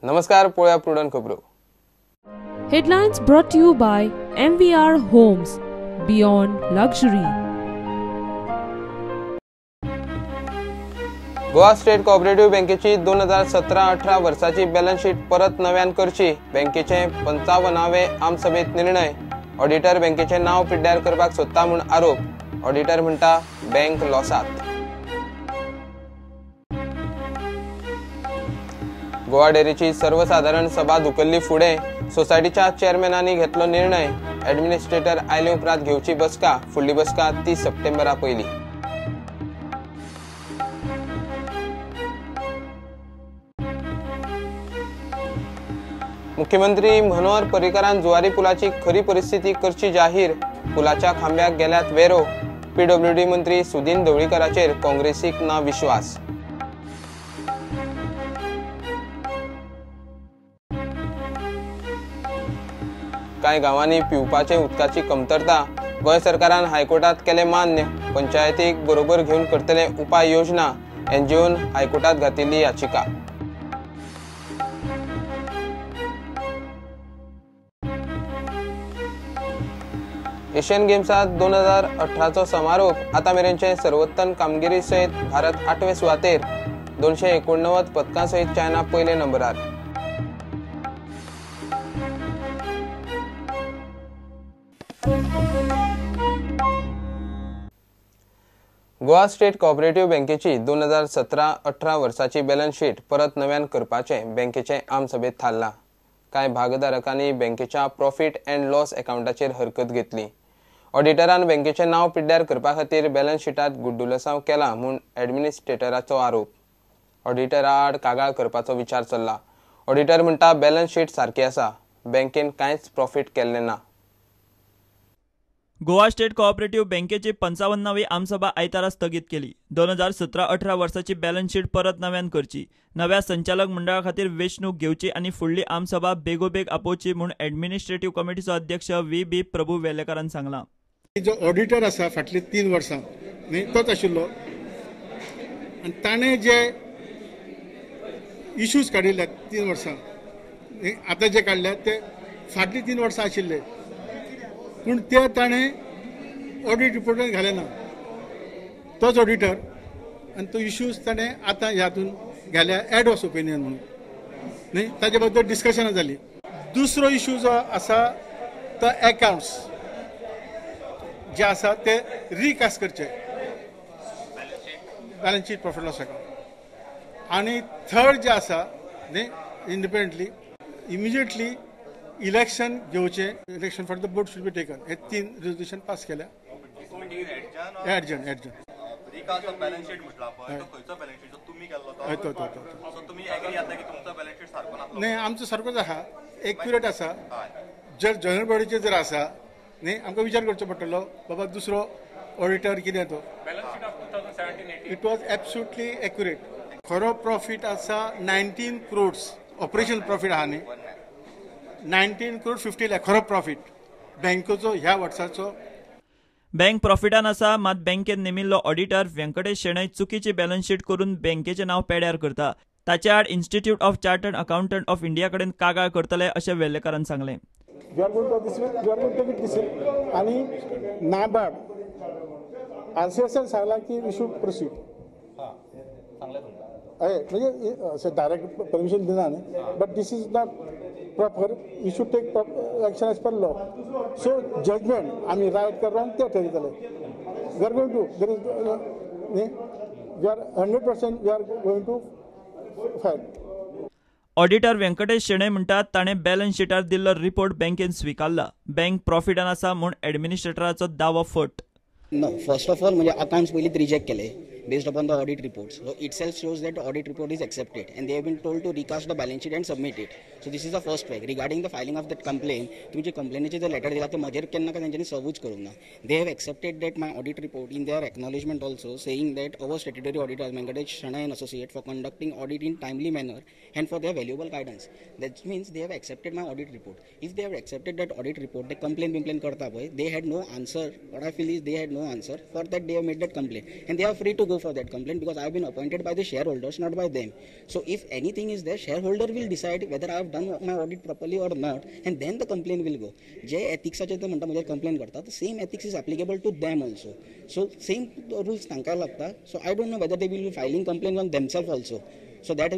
नमस्कार, पळया प्रुडंट खबरो. Headlines brought to you by MVR Homes, Beyond Luxury. Goa state cooperative बँकेची 2017-18 वर्साची बॅलन्स शीट परत नव्यान करची. बँकेचे 55वे आमसभेत निर्णय. ऑडिटर बँकेचे नाव पिड्ड्यार करपाक सोदता म्हूण आरोप. ऑडिटर म्हणटा बँक लॉसात. गोवा डेरीची सर्वसाधारण सभा धुकल्ली फुडें. सोसायटीच्या चेअरमॅनांनी घेतलो निर्णय. ॲडमिनिस्ट्रेटर आयले उपरांत घेवची बसका. फुडली बसका 30 सप्टेंबरा पयली. मुख्यमंत्री मनोहर पर्रीकारान जुवारी पुलाची खरी परिस्थिती करची जाहीर. पुलाच्या खांब्याक गेल्यात वेरो. पीडब्ल्यूडी मंत्री सुदीन ढवळीकराचेर काँग्रेसीक ना विश्वास. कांय गांवांनी पिवपाचे उदकाची कमतरता. गोंय सरकारान हायकोर्टात केले मान्य. पंचायतीक बरोबर घेवन करतले उपाय योजना. एनजीओन हायकोर्टात घातिल्ली याचिका. एशियन गेम्सात 2018चो समारोप. आता मेरेनचे सर्वोत्तम कामगिरी सयत भारत 8वे सुवातेर. 289 पदकां सयत चायना पयले नंबरार. गोवा स्टेट कोऑपरेटिव्ह बँकेची 2017-18 वर्साची बॅलन्स शीट परत नव्यान करपाचे बँकेचे आमसभेत थारला. कांय भागधारकांनी बँकेच्या प्रॉफिट अँड लॉस अकाउंटाचेर हरकत घेतली. ऑडिटरान बँकेचे नाव पिड्ड्यार करपा खातीर बॅलन्स शीटात गुड्डुलसांव केला म्हूण ॲडमिनिस्ट्रेटराचो आरोप. ऑडिटरा आड कागाळ करपाचो विचार चल्ला. ऑडिटर म्हणटा बॅलन्स शीट सारकी आसा. बँकेन कांयच प्रॉफिट केल्लें ना. गोवा स्टेट कोऑपरेटिव्ह बँकेची 55वी आमसभा आयतारा स्थगीत केली. 2017-18 वर्साची बॅलन्स शीट परत नव्यान करची. नव्या संचालक मंडळा खातीर वेंचणूक घेवची आनी फुडली आमसभा बेगोबेग आपोवची म्हूण ॲडमिनिस्ट्रेटिव्ह कमिटीचो अध्यक्ष व्ही प्रभू वेलेकारान सांगलां. जो ऑडिटर आसा फाटली 3 वर्सां न्ही तोच आशिल्लो आनी ताणें जे इश्यूज काडिल्ले 3 वर्सां आतां जे काडल्यात ते फाटली 3 वर्सां आशिल्ले पूण ते ताणें ऑडिट रिपोर्टान घालेना. तोच ऑडिटर आनी तो इश्यूज ताणें आतां ह्यातून घाल्या एडवर्स ओपिनियन म्हणून न्ही ताजे बद्दल डिस्कशनां जाली. दुसरो इश्यू जो आसा तो अकाउंट्स जे आसा ते रिकास्ट करचे balance sheet profit loss account. आनी थर्ड जे आसा न्ही इंडिपेंडंटली इमिजिएटली इलेक्शन घेवचे. Election for the board should be taken. हे 3 रेजोल्युशन पास केल्या. Adjourn recast of balance sheet म्हटला पळय तो खंयचो बॅलन्स शीट तुम्ही केल्लो तो सो तुम्ही एग्री आसा की तुमचो बॅलन्स शीट सारको ना? नाही, आमचो सारकोच आहा. एक्युरेट आसा. जर जनरल बॉडीचे जर आसा न्ही आमकां विचार करचो पडटलो बाबा दुसरो ऑडिटर कितें तो. It was absolutely accurate. खरो प्रॉफिट आसा 19 crores ऑपरेशनल प्रॉफिट आहा न्ही 19 crore 50 lakh खरो प्रॉफिट बँकेचो ह्या वर्साचो. बँक प्रॉफिटान आसा. मात बँकेन नेमिल्लो ऑडिटर व्यंकटेश शेणय चुकीची बॅलन्स शीट करून बँकेचे नाव पेड्यार करता. ताचे आड institute of chartered accountant of India कडेन कागाळ करतले अशें वेलेकारान सांगलें. आणि नाबार्ड आरसीएसएन सांगला की वी शूड प्रोसीड. म्हणजे डायरेक्ट परमिशन दिना न्ही but this is not proper. We should take action as per law. So judgment आम्ही रायट कर रॉंग ते ठरयतले. We are going to there is न्ही we are 100% we are going to file. Auditor Venkatesh Shenoy म्हणटात ताणें balance शीटार दिल्लो report बँकेन स्विकारला. बँक प्रॉफिटान आसा म्हूण ॲडमिनिस्ट्रेटराचो दावो फट. No, first of all, accounts पयलींच रिजेक्ट केले based upon the audit reports. So itself shows that the audit report is accepted and they have been told to recast the balance sheet and submit it. So this is the first way. Regarding the filing of that complaint, तुम्ही जे complaintचे जो letter दिला तो मजेर केन्ना का त्यांनी सर्वच करूंक ना. They have accepted that my audit report in their acknowledgement also saying that our statutory auditor Venkatesh Shanai and Associate for conducting audit in timely manner and for their valuable guidance. That means they have accepted my audit report. If they have accepted that audit report, the complaint करता boy, they had no answer. What I feel is they had no answer. For that they have made that complaint and they are free to go go for that complaint because I have been appointed by the shareholders, not by them. So if anything is there, shareholder will decide whether I have done my audit properly or not, and then the complaint will go. जे ethicsचे ते म्हणता म्हणजे complaint करतात, the same ethics is applicable to them also. So same rules तांकां लागता. So I don't know whether they will be filing complaint on themselves also. So that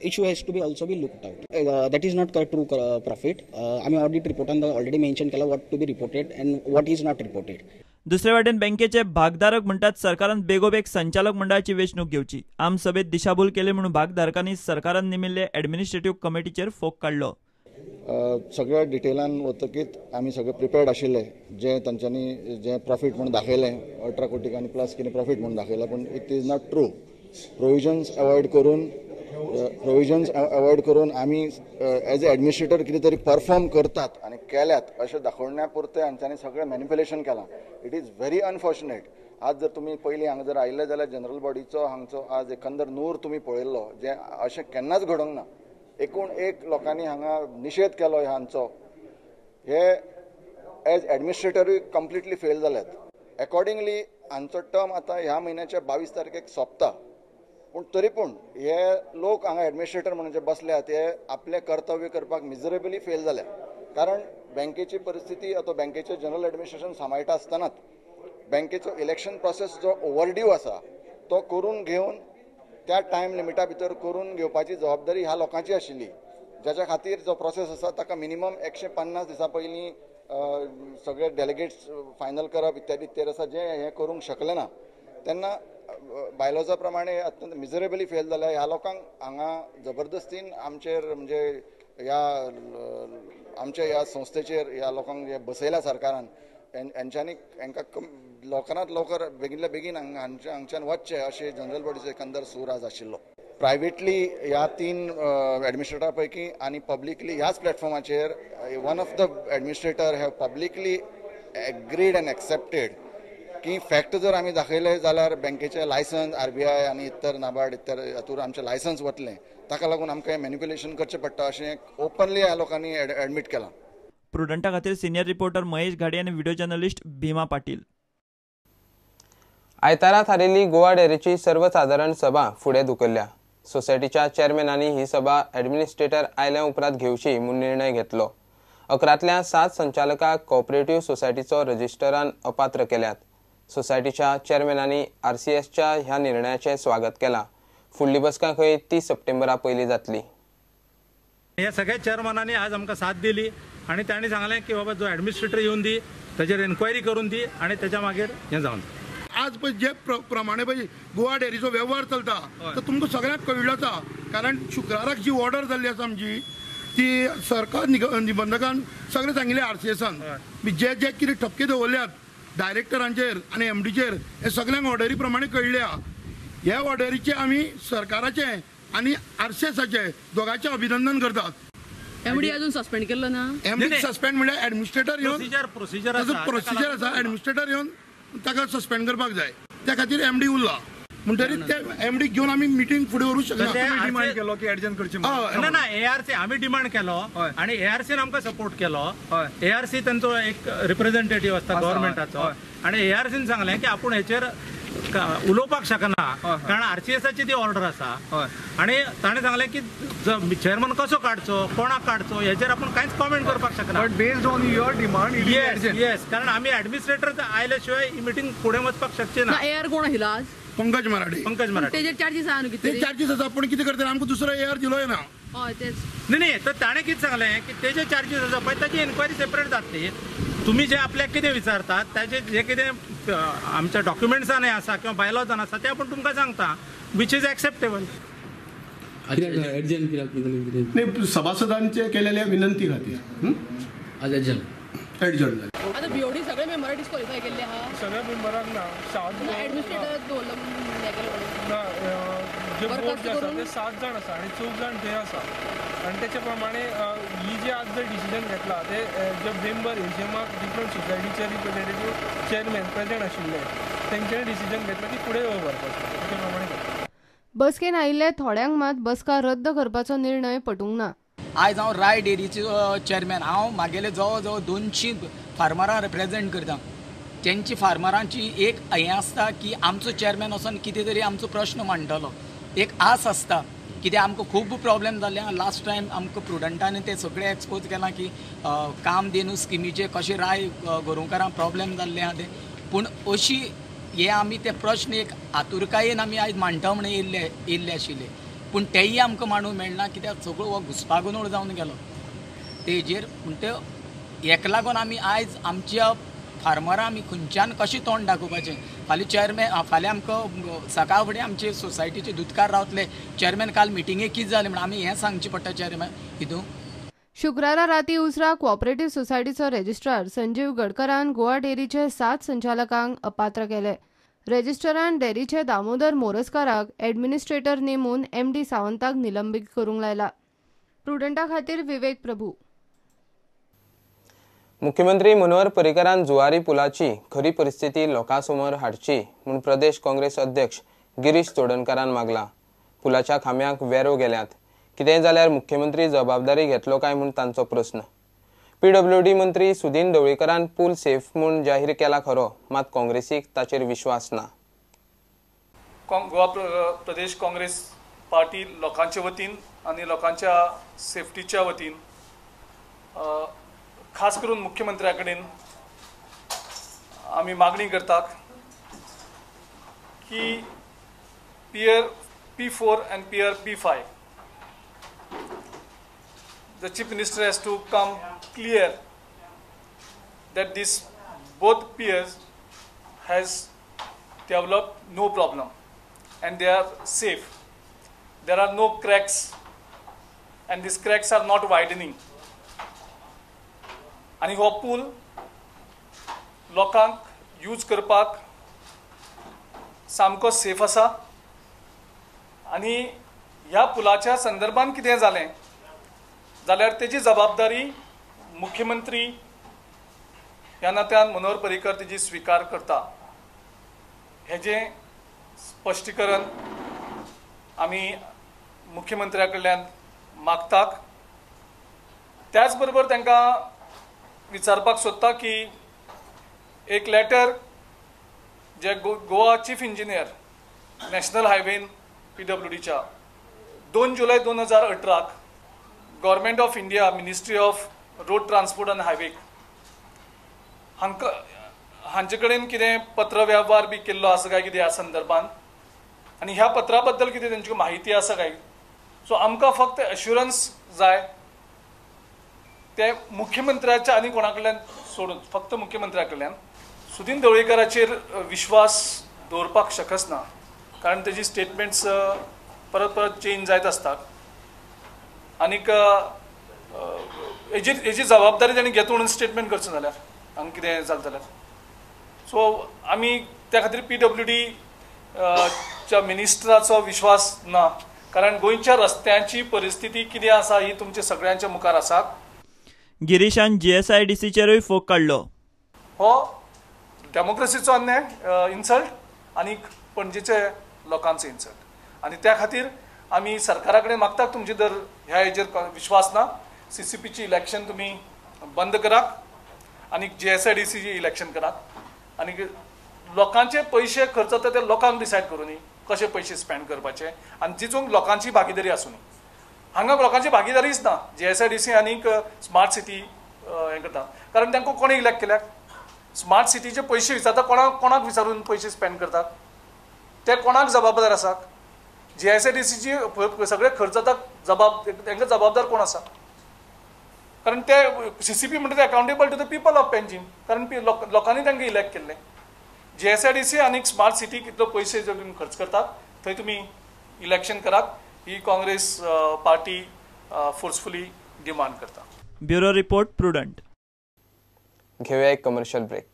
issue has to be also be looked out. That is not true profit. आम्ही audit report already mentioned केला what to be reported and what is not reported. दुसरे वाटेन बँकेचे भागधारक म्हणतात सरकारान बेगोबेग संचालक मंडळाची वेंचणूक घेवची. आम सभेत दिशाभूल केले म्हणून भागधारकांनी सरकारान नेमिल्ले ॲडमिनिस्ट्रेटिव्ह कमिटीचेर फोग काढलो. सगळ्या डिटेलान वतकीत आमी सगळे प्रिपेर्ड आशिल्ले. जे तांच्यांनी जे प्रॉफिट म्हणून दाखयलें 18 कोटी आनी प्लस कितें प्रॉफिट म्हणून दाखयलां, पूण it is not true. Provisions avoid करून आमी एज ए एडमिनिस्ट्रेटर कितें तरी परफॉर्म करतात आनी केल्यात अशें दाखोवण्या पुरते हांच्यांनी सगळें मॅनिप्युलेशन केलां. It is very unfortunate. आज जर तुमी पयलीं हांगा जर आयिल्ले जाल्यार जनरल बॉडीचो हांगचो आज एकंदर नूर तुमी पळयल्लो, जे अशें केन्नाच घडोवंक ना. एकूण एक लोकांनी हांगा निशेध केलो हांचो. हे एज एडमिनिस्ट्रेटरूय कंप्लिटली फेल जाल्यात. अकॉर्डिंगली हांचो टर्म आतां ह्या म्हयन्याच्या 22 तारखेक सोंपता. पूण तरी पूण हे लोक हांगा एडमिनिस्ट्रेटर म्हणून जे बसल्यात ते आपले कर्तव्य करपाक मिजरेबली फेल जाल्या. कारण बँकेची परिस्थिती आता बँकेचे जनरल एडमिनिस्ट्रेशन सांबाळटा आसतनाच बँकेचो इलेक्शन प्रोसेस जो ओव्हरड्यू आसा तो करून घेवन त्या टायम लिमिटा भितर करून घेवपाची जबाबदारी ह्या लोकांची आशिल्ली. ज्याच्या खातीर जो प्रोसेस आसा ताका मिनिमम 150 दिसां पयलीं सगळे डेलिगेट्स फायनल करप इत्यादी इत्यादी आसा, जे हे करूंक शकले ना. तेन्ना बायलॉजा प्रमाणे अत्यंत मिजरेबली फेल जाल्या. ह्या लोकांक हांगा जबरदस्तीन आमचेर म्हणजे आमच्या ह्या संस्थेचेर ह्या लोकांक जे बसयल्या सरकारान, हेंच्यांनी हांकां लोकांत लवकर बेगिनल्या बेगीन हांगच्यान वचचें अशें जनरल बॉडीचो एकंदर सूर आज आशिल्लो. प्रायवेटली ह्या 3 एडमिनिस्ट्रेटरा पैकी आनी पब्लिकली ह्याच प्लॅटफॉर्माचेर one of the administrator have publicly agreed and accepted की फॅक्ट जर आमी दाखयले जाल्यार बँकेचे लायसन्स RBI आनी इतर नाबार्ड इतर हातूंत आमचें लायसन्स वतलें. ताका लागून आमकां मॅनिप्युलेशन करचें पडटा अशें ओपनली ह्या लोकांनी एडमीट केलां. प्रुडंटा खातीर सिनियर रिपोर्टर महेश घाडी आनी व्हिडिओ जर्नलिस्ट भीमा पाटील. आयतारा थारिल्ली गोवा डेअरीची सर्वसाधारण सभा फुडें धुकल्ल्या. सोसायटीच्या चेअरमॅनांनी ही सभा ॲडमिनिस्ट्रेटर आयल्या उपरांत घेवची म्हूण निर्णय घेतलो. 11तल्या 7 संचालकांक कोऑपरेटिव्ह सोसायटीचो रजिस्ट्रारान अपात्र केल्यात. सोसायटीच्या चेअरमॅनांनी RCSच्या ह्या निर्णयाचे स्वागत केलां. फुडली बसका खंय 30 सप्टेंबरा पयलीं जातली. ह्या सगळ्या चेअरमॅनांनी आज आमकां साथ दिली आणि तांणी सांगलें की बाबा जो ॲडमिनिस्ट्रेटर येवन दी, ताचेर एन्क्वायरी करून दी आणि त्याच्या मागीर हें जावन. आज पळय जे प्रमाणे पळय गोवा डेअरीचो वेव्हार चलता तो तुमकां सगळ्यांक कळिल्लो आसा. कारण शुक्राराक जी ऑर्डर जाल्ली आसा आमची ती सरकार निबंधकान सगळें सांगिल्लें RCSन जे जे कितें ठपके दवरल्यात डायरेक्टरांचेर आनी MDचेर हे सगळ्यांक ऑर्डरी प्रमाणे कळिल्ल्या. ह्या ऑर्डरीचे आमी सरकाराचे आनी RCSचे दोगांचे अभिनंदन करतात. MD अजून सस्पेंड केल्लो ना. MD सस्पेंड म्हणजे ॲडमिनिस्ट्रेटर येवन प्रोसिजर आसा. ॲडमिनिस्ट्रेटर येवन ताका सस्पेंड करपाक जाय. त्या खातीर MD उरला. म्हणटरीत ते MD घेवन आमी मिटींग फुडें व्हरूंक शकना. डिमांड केलो की एडजस्ट करची ना ना ARC आमी डिमांड केलो आणि ARCन आमकां सपोर्ट केलो. ARC तांचो एक रिप्रेझेंटेटिव्ह आसता गव्हर्नमेंटाचो आणि ARCन सांगलें की आपूण हेचेर उलोवपाक शकना कारण RCSची ती ऑर्डर आसा. आणि ताणें सांगलें की चेअरमन कसो काडचो, कोणाक काडचो हेचेर आपूण कांयच कॉमेंट करपाक शकना. But based on your demand yes कारण आमी ॲडमिनिस्ट्रेटर आयले शिवाय ही मिटींग फुडें वचपाक शकचे ना. AR कोण आशिल्लो आज? पंकज मराठे. तेजेर चार्जीस आहा न्हू कितें? ते चार्जीस आसा पूण कितें करता आमकां दुसरो AR दिलोय ना. हय तेच. नाही तर ताणें कितें सांगलें की तेजे चार्जीस आसा पळय ताची एन्क्वायरी सेपरेट जातली. तुम्ही जे आपल्याक कितें विचारतात ताचे जे कितें आमच्या डॉक्युमेंट्सान आसा किंवा बायलॉजान आसा ते आपण तुमकां सांगता विच इज एक्सेप्टेबल. सभासदांचे केलेल्या विनंती खातीर आज एडजन आता BOD सगळे मेंबर डिस्क्वॉलिफाय केले आहा. सगळ्या मेंबरांक ना ॲडमिनिस्ट्रेटर दवरलो ना. जे बोर्ड जे आसा ते 7 जाण आसा आणि 4 जाण थंय आसा आणि त्याच्या प्रमाणे ही जे आज जर डिसिजन घेतला ते जे मेंबर हेजेमाक डिफरंट सोसायटीचे रिप्रेझेंटेटिव्ह चेअरमॅन प्रेझेंट आशिल्ले तेंच्यांनी डिसिजन घेतला की फुडें व्हरपाचें त्याच्या प्रमाणे. बसकेन आयिल्ले थोड्यांक मात बसका रद्द करपाचो निर्णय पटूंक ना. आयज हांव राय डेअरीचो चेअरमॅन. हांव म्हागेले जवळ जवळ 200 फार्मरांक रिप्रेझेंट करता. तेंची फार्मरांची एक हें आसता की आमचो चेअरमॅन वचून कितें तरी आमचो प्रश्न मांडटलो, एक आस आसता. कित्याक आमकां खूब प्रॉब्लेम जाल्ले. लास्ट टायम आमकां प्रुडंटान ते सगळें एक्सपोज केलां की कामधेनू स्किमीचे कशें राय गोरोवकारांक प्रॉब्लेम जाल्ले आहा ते. पूण अशी हे आमी ते प्रश्न एक आतुरकायेन आमी आयज मांडटा म्हणून येयल्ले आशिल्ले, पूण तेय आमकां मांडूंक मेळना कित्याक सगळो हो घुसपागोंदळ जावन गेलो तेजेर. पूण ते हेका लागून आमी आयज आमच्या फार्मरां आमी खंयच्यान कशें तोंड दाखोवपाचें. फाल्यां आमकां सकाळ फुडें आमचे सोसायटीचे दुधकार रावतले. चेअरमॅन काल मिटिंगेक कितें जालें म्हणून आमी हें सांगचें पडटा चेअरमॅन हितून. शुक्रारा राती उसरा कोऑपरेटिव्ह सोसायटीचो रेजिस्ट्रार संजीव गडकरान गोवा डेअरीचे 7 संचालकांक अपात्र केले. रेजिस्ट्रारान डेअरीचे दामोदर मोरजकाराक एडमिनिस्ट्रेटर नेमून MD सावंताक निलंबीत करूंक लायला. प्रुडंटा खातीर विवेक प्रभू. मुख्यमंत्री मनोहर पर्रीकारान जुवारी पुलाची खरी परिस्थिती लोकांसमोर हाडची म्हूण प्रदेश काँग्रेस अध्यक्ष गिरीश चोडणकरान मागला. पुलाच्या खांब्याक वेरो गेल्यात, कितेंय जाल्यार मुख्यमंत्री जबाबदारी घेतलो काय म्हूण तांचो प्रस्न. PWD मंत्री सुदीन ढवळीकरान पूल सेफ म्हूण जाहीर केला खरो, मात काँग्रेसीक ताचेर विश्वास ना. गोवा प्रदेश काँग्रेस पार्टी लोकांच्या वतीन आनी लोकांच्या सेफ्टीच्या वतीन खास करून मुख्यमंत्र्या कडेन आमी मागणी करतात की pier P4 and pier P5 the chief minister has to come clear that these both piers has developed no problem and they are safe. There are no cracks and these cracks are not widening. आणि हो पूल लोकांक use करपाक सामको safe आसा. आणि ह्या पुलाच्या संदर्भात कितें जालें जाल्यार तेजी जबाबदारी मुख्यमंत्री ह्या नात्यान मनोहर पर्रीकर तेजी स्वीकार करता. हेजें स्पश्टीकरण आमी मुख्यमंत्र्या कडल्यान मागतात. त्याच बरोबर तांकां विचारपाक सोदता की एक लेटर जे गोवा चीफ इंजिनियर नॅशनल हायवेन PWDच्या 2 जुलय 2018 government of India ministry of road transport आनी हायवे हांचे कडेन कितें पत्र व्यवहार बी केल्लो आसा काय कितें ह्या संदर्भात आनी ह्या पत्रा बद्दल कितें तेंची माहिती आसा काय. सो आमकां फक्त एश्युरन्स जाय ते मुख्यमंत्र्याच्या आनी कोणा कडल्यान सोडून फक्त मुख्यमंत्र्या कडल्यान. सुदीन ढवळीकराचेर विश्वास दवरपाक शकच ना, कारण तेजी स्टेटमेंट्स परत परत चेंज जायत असतात. आनीक हेजी जबाबदारी ताणें घेता म्हणून स्टेटमेंट करचें जाल्यार हांगा कितें जालें जाल्यार. सो आमी त्या खातीर PWD च्या मिनिस्टराचो विश्वास ना, कारण गोंयच्या रस्त्यांची परिस्थिती कितें आसा ही तुमच्या सगळ्यांच्या मुखार आसा. गिरीशान GSIDCचेरूय फोग काडलो. हो डेमोक्रेसीचो अन्याय इन्सल्ट आनी पणजेचे लोकांचो इन्सल्ट. आनी त्या खातीर आमी सरकारा कडेन मागतात तुमचे जर ह्या हेजेर विश्वास ना CCPची इलेक्शन तुमी बंद करात आनी GSIDCची इलेक्शन करात आनी लोकांचे पयशे खर्च जाता ते लोकांक डिसायड करूं न्ही कशे पयशे स्पेंड करपाचे आनी जितून लोकांची भागीदारी आसूं न्ही. हांगा लोकांची भागीदारीच ना. GSIDC आनीक स्मार्ट सिटी हें करता, कारण तांकां कोणी इलेक्ट केल्याक. स्मार्ट सिटीचे पयशे विचारता कोणाक विचारून पयशे स्पेंड करतात ते कोणाक जबाबदार आसात. GSIDCची सगळे खर्च जाता तांकां जबाबदार कोण आसा, कारण ते CCP म्हणटा ते accountable to the people of Panjim, कारण लोकांनी तांकां इलेक्ट केल्ले. GSIDC आनीक स्मार्ट सिटी कितलो पयशे जे तुमी खर्च करतात थंय तुमी इलेक्शन करात ही काँग्रेस पार्टी फोर्सफुली डिमांड करता. Bureau report prudent. घेऊया एक कमर्शियल ब्रेक.